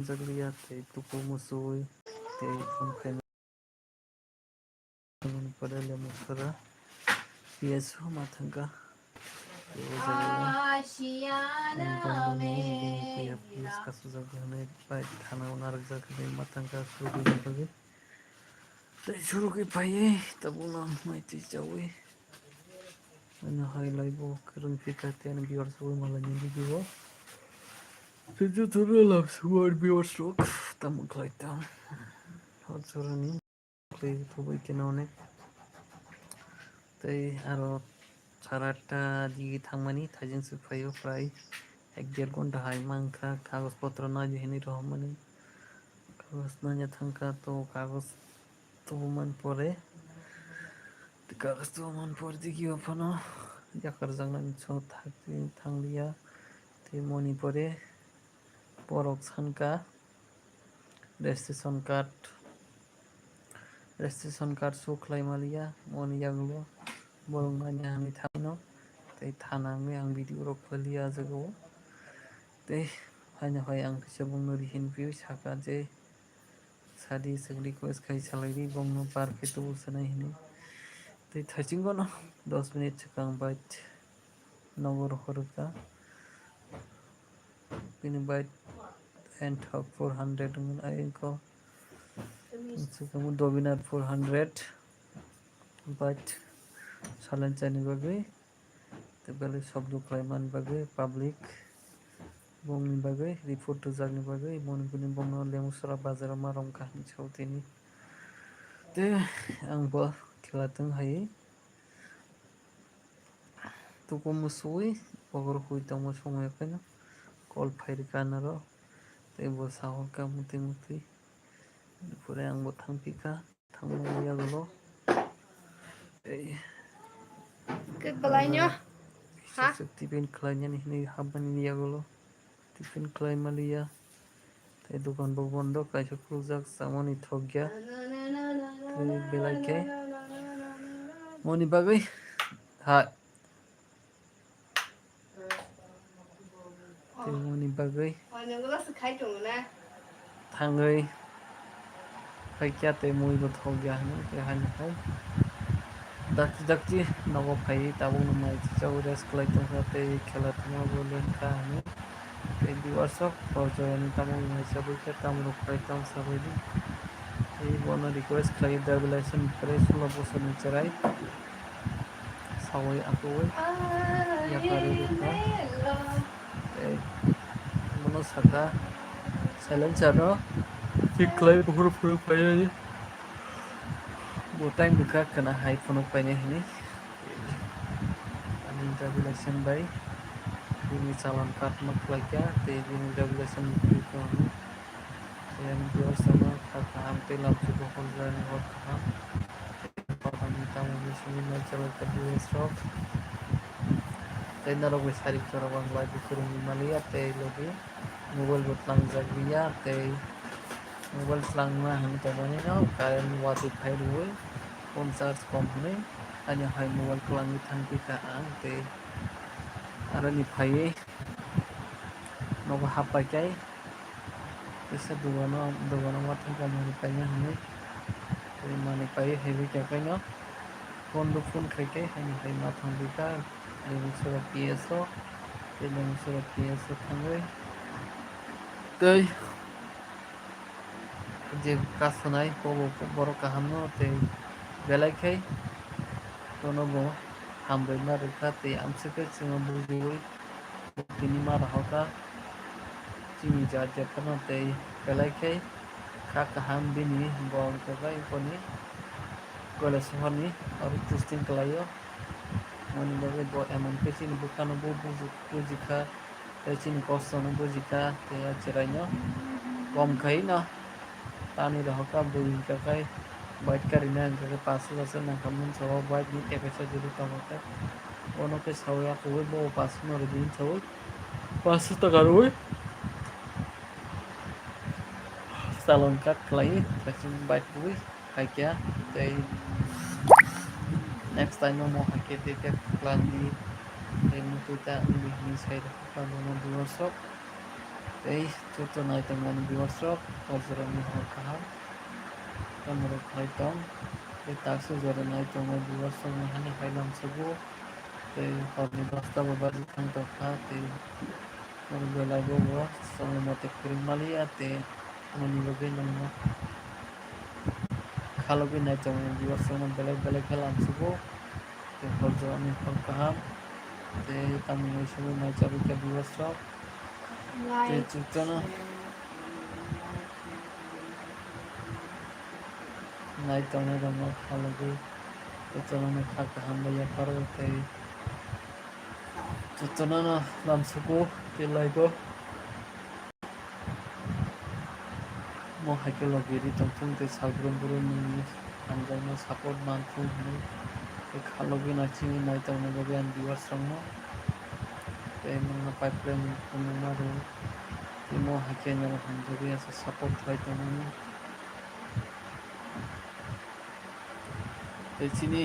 Zaglia te tupo musuy te umpen pada le musara pieso matangka te zaglia gongoni pia pies kasu zagane pai thana unar zagane matangka suri bagi te shuru ke pai tabuna mai ti jawi ana highlight bo kurun fika te an bior suy malani biwo tujuh turun langsung bior stroke tamu klaita hot surani play tubuh kenone tei aro साराटा दिगी थांमानि थाइजोंसो फैयो फ्राय एक देर घन्टा हाय मांखा कागज पत्र नायहैनो रहमानि कागज नायनो थांखा तो कागज तो मन परे कागज तो मन परे दिगी अपनो याकर जांनानि छ थांलिया ते मनि परे परक सानका रेजिस्ट्रेशन कार्ड सो खालामलिया मनि यागलो borong nanya hangi thano tei thanang me ang video rok phalia jago tei haina hai ang kisa bungno rihin view saka je sadi sagli ko skai salai bongno park to sanai hini tei thaching no 10 minute chakang bait nogor horuka pini bait and talk 400 ngun ayenko sukamu dobinar 400 but salan chani bagai te bele shobdo klaiman bagai public bongni bagai report to jagni bagai moni kuni bongno lemusra bazar marom kahni chautini te angbo khelatong hai tuko musui pogor hui tamo সময় পাইনা কল ফাইর কানারো te bo sahor ka muti pure angbo thangpika thangmaya golo ei Kepalanya, hah? Tipin klanya nih haban ini ya golo tipin klay malia te dukan bondo kaisa krujak samoni thogya te belake moni bagai ha te moni bagai thangai khaikya te moi bo thogya hanu te han hai dakti nago phai tabu no mai chau res klai tong te khela tama bolen ka hanu te diwarsak porjoyani tamu mai sabu ke tamu khai tong sabai di ei bono request klai development pre sulo boson cherai sawai akoi ya pare ruka te bono saka silencer no tik klai pur phai time buka kena high phone paine ini ani regulation by ini calon card maklaya te ini regulation ko yang biar sama kaham te lam suko konjan hot kaham kami tamu di sini mencoba kedua stroke te naro besari corobang lagi kurung malia te logi mobile butlang jagriya te mobile selang mah hanya tabane no kalian wajib hai dulu phone charge company hanya hai mobile kelang thangki ka ang te arani phai no hapai kai isa dugano matang ka mani kanya hane te mani pai heavy ka kanya phone khai kai hanya hai matang ka lemu sura PSO te lemu sura PSO thangai te je kasunai boro kahamno te belai khai tono bo hambai na rekha te amsike singa bugi tini mar hoka chini jar kono te belai khai ka kaham bini bong ka gai koni kole sohani aru tustin kalayo moni bagai bo emon ke chini bukano bo bujika te chini kostono bujika te achiraino kom khai na tani rohka bui ka kai bait karina ke 500 na kamun sawa bait ni te pesa jodi tamata ono ke sawa ko bo 500 din sawa 500 taka roi salon kat klai pesen bait bui kai kya te next time mo hake te plan di mutu ta ni sai da pa no do workshop Tei tuto nai teman biosok ozroni hokaham tamro khaitong tei taksu jora nai teman biosok mahani khailam sugu tei horni 10টা babaji thang tokha tei belago bo songo mate kring malia tei mani loge nangma khalogi nai teman biosok no belek belek khalam sugu tei horjorani hokaham tei tamni sugu nai chabika biosok tei chutano nai tongna rama khalogi tei chonano khakaham baya paro tei chutano lamsugo tei laigo mo haikelo giri tongthung tei salbrum brum ni hamjaino support manthung hino tei khalogi na chini nai tongna jogi an viewers rokno tei mangna pipeline phunukma ro tei mo haikeno hamjagui asa support khlai tongmani tei chini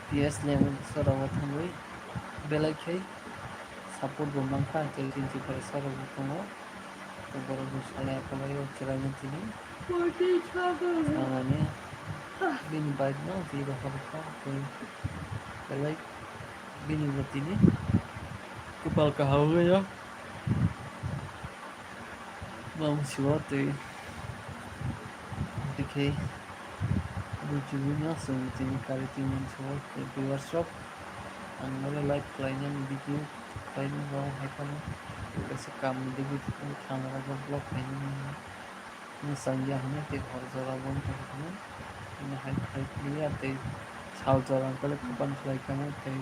PS level sarao thangui belai khai support bo mangkha tei chini sarao tongo tei borok ni saya kalaio chiraino chini sanani bini bike no tiba harukha tei belai bini bo tini kupal kahauyo mam siwa tei dikhei Bujunya sini kali timun semua ke workshop angole like lainnya video lainnya mau hakan kasi kami di video kan kamera vlog ini sanjah hanya ke horjora bon kan ini hai lihat teh chal jalan kali kapan fly kamu teh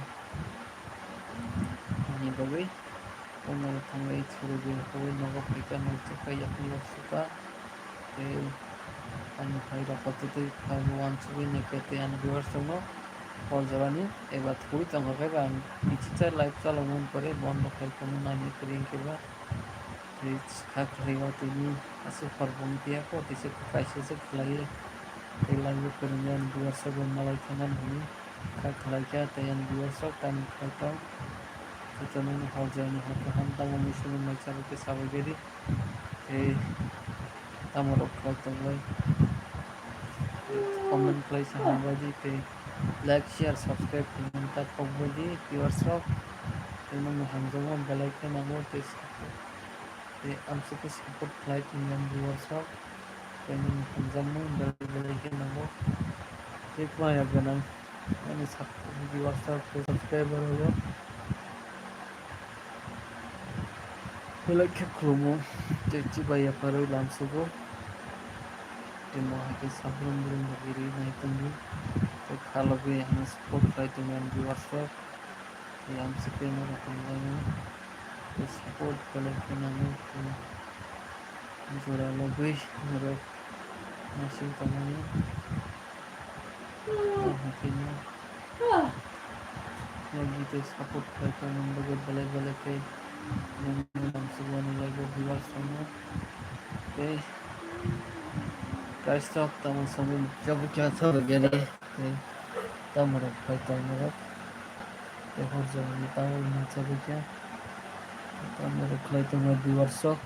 ini bagai umur tanggai suruh dia kau nongok kita mau cekai yakni suka teh ani hai rapat itu kamu wansuwi nekete ani viewers semua horjorani ebat kui tong kai ban digital life chalomon pore bondo khai kamu nani kring keba reach khak rega tini asu parbon pia ko tise kaise se khlai tei langu keringan viewers sebon malai thanan hini khak khlai kya tayan viewers tan khaita chatonan horjorani hakam tamo misunu macharu ke sabageri tei tamorok khai tonglai comment play sahabaji tei like share subscribe minta pogbaji viewers rok tei mang hamjamo belai khe nango tei amsuke support khlai tingyan viewers rok tei mang hamjamo belai khe nango tei maya ganang ani viewers rok subscriber rok belai khe khulumo tei chibaya paroi lamsugo temo hake sablon brum bagiri nai tongi tei khalogi ang support khlai tongan viewers rok tei amsuke no hamjamo tei support belai khe nango tei jora logui norok nasing tongmani hake no lagi tei support khlai tongan logo belai belai khe amsugo ni logo viewers rok tei guys talk tamo sambil jabu kya tha gani tamro khai tamro te horjo ni tamu ni jabu kya tamro khai tamro viewers rok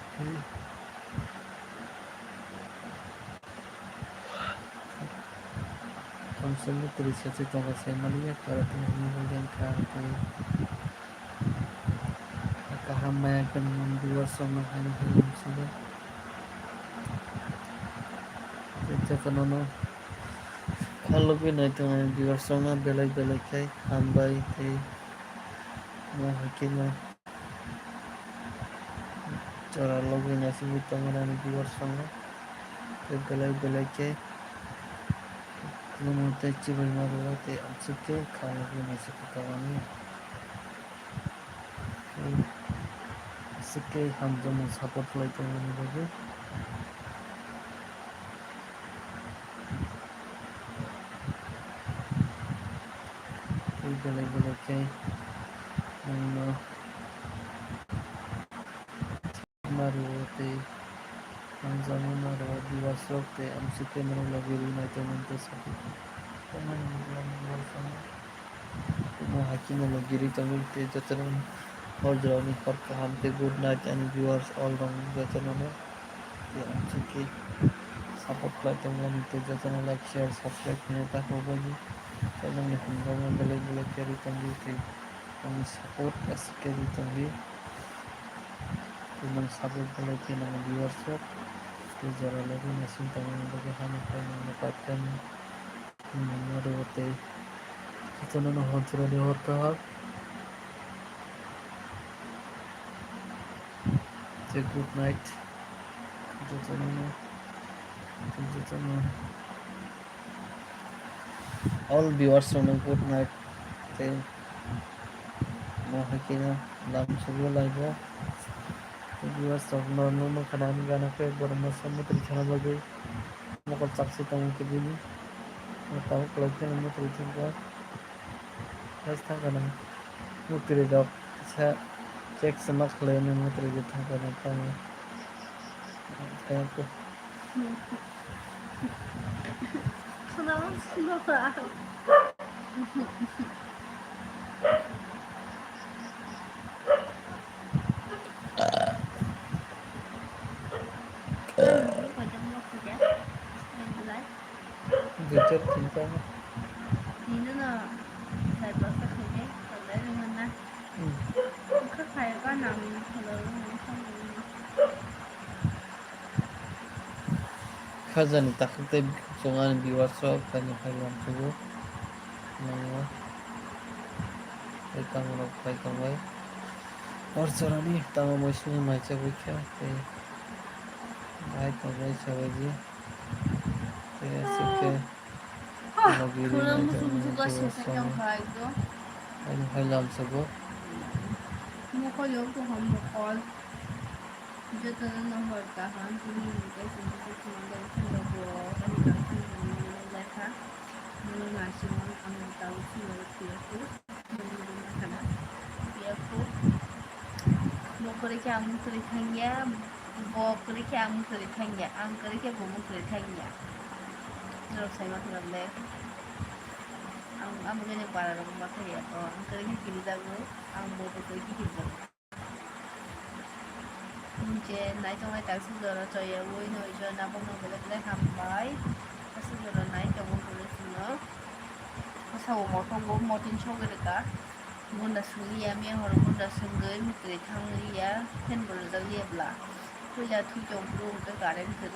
konsumni terisa se tanga se malia para tini holen ka kahamaya kan viewers rok no hani hani sudah chatono khalogi nai tonga viewers rok no belai belai khai hambai tei mo hakino chora logi na simi tonga ni viewers rok no tei belai belai khai kuno tei chibai maru tei amsuke khalogi na simi kawani suke hamjamo support khlai tonga ni bagi belai belai khai nangno maru tei hamjamo maru viewers rok tei amsuke no logiri nai tonga tei sabi mo hakino logiri tongi tei jatono Horjani Horkaham, the good night and viewers all around the channel. The Anchiki support like the one to the channel like share subscribe Neta Hobaji. Channel ni Hungama Bele carry Tambi kami support as carry Tambi. Tuman support Bele Tina viewers up. The Jara Lagi Nasim Taman Bagi Hana Kami Napatan. Maruote. Channel no Horjani Horkaham. The good night. The channel. All viewers on a good night. They Mohakina Lam Sugo Laibo. The viewers of Norno Kadan Ganaka, Bormasam Trichanababi, Moko Taxi Tamakibini, Tau Collection and Mutrichanga. That's Tagana. Mutri dog. Check some clean and Mutri. Thank you. Richard Tinta. Nina thầy bảo các thầy đấy, thầy đấy là mình á. Các thầy có nằm thầy đấy không Khazan takte songan biwarso kanya halam sugo. Nangwa. Ekang rok pai kamai. Or sorani tama moisuni maicha bukya. Ai kamai sawaji. Asike. Magiri Kula na musuh musuh jama kasih saya yang kayak itu. Kanya halam sugo. Muka yang tuh kamu call. Jadi nomor tahan ini kita sempat cuma dari sini buat kami langsung mereka mengasih kami tahu sih dari pihakku menggunakan pihakku. Mau kerja kamu kerjanya, mau kerja kamu kerjanya, ang kerja kamu kerjanya. Terus saya masih lembek. Ang ganyan para lang masaya ko. Ang kerja kita mo, ang mau kerja kita. Mungkin naik trong tak segera saya woi no ijo na bong no bele hambai segera naik ke bong bele sino pasau motong bong motin choge ka munda suli ya me hor munda sungai mutre thang ya pen bol da ye bla tu ya tu jong bro ke garen ke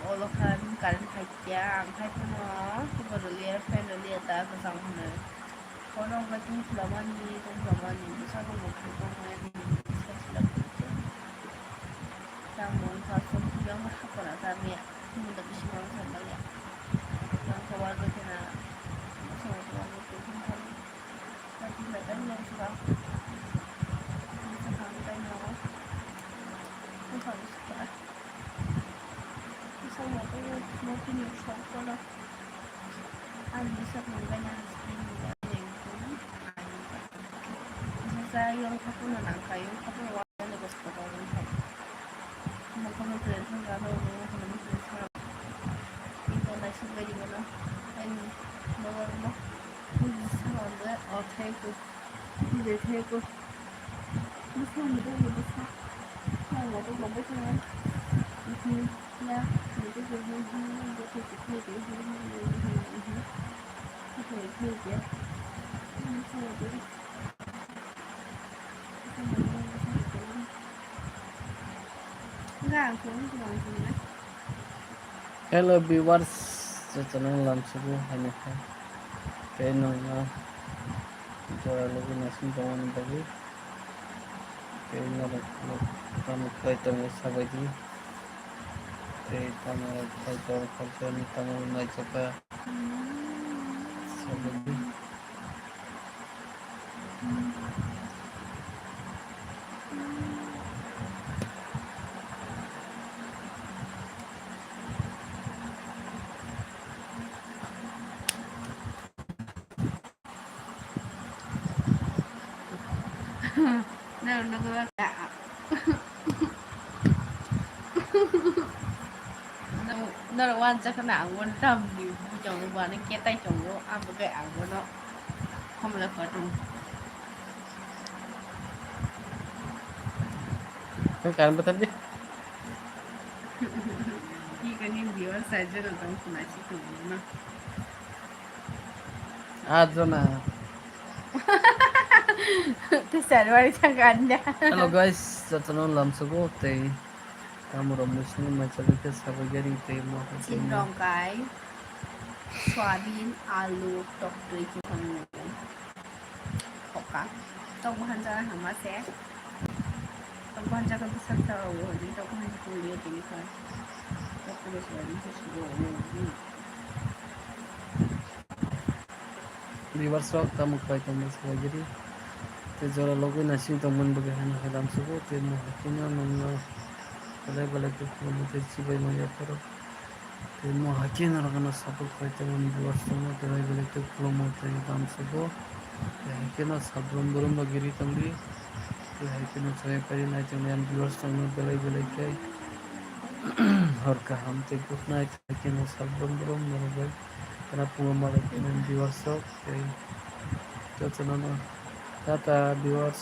olo kan garen khajya ang khai pno tu bol ya pen ya ta ka sang ne kono ga tu flaman ni sa ko mo ko mo Namun platform yang mahal kami tidak bisa melakukan yang keluarga kena sama keluarga itu kan nanti mereka yang suka misalkan kita mau harus sekolah bisa mau punya sekolah bisa mengganya yang pun bisa yang kamu nanang kayu kamu warna bos sekolah Kamu terasa kalau kamu terasa itu nasi beri mana? Ini bawa rumah. Bisa ada otak itu, tidak itu. Bisa ada bisa. Kalau ada bawa sana. Ini ya, itu jadi itu ya. Bisa ada. Hello viewers, channel lam sugo hanya kan. Kaya na jara lagi nasim taman bagi. Kaya na kami kaya tamu sabaji. Kaya tamu kaya tamu kaya ni tamu na chapa sabaji. Nó có cả nó là quan chắc nào quan tâm nhiều chồng và nó kia tay chồng nó ăn một cái ảo của nó không là phải trùng Kan kalian betul deh. Ika ni viewers saja nonton kunasi kumuna. Aja na. Terserah cakap anda. Hello guys, jatuh lamsugo teh. Kamu romusni macam itu sabagari teh mau ketemu. Cinrongkai, soyabin, alu, tok tui kihong hoka. Tok bahan jalan hama se. Tok bahan jalan besar tahu ni tok bahan kuliah ini kan. Tok kuliah soyabin sesuatu ni. Viewers kamu kaitkan sabagari. Teh jora logo nasi temen bagaimana lamsugo teh mau hakina nunggu. Balai balai tu kamu teh cibai maya karo. Teh mau hakina ragana sabuk kaitkan viewers semua teh balai tu kamu teh lamsugo. Teh hakina sabun burung bagiri tamri. Teh hakina saya kari naik dengan viewers semua balai balai kai. और हम ते good night लेकिन सब बंदरों मेरे भाई karena penggemar dengan viewers तो चलो ना टाटा viewers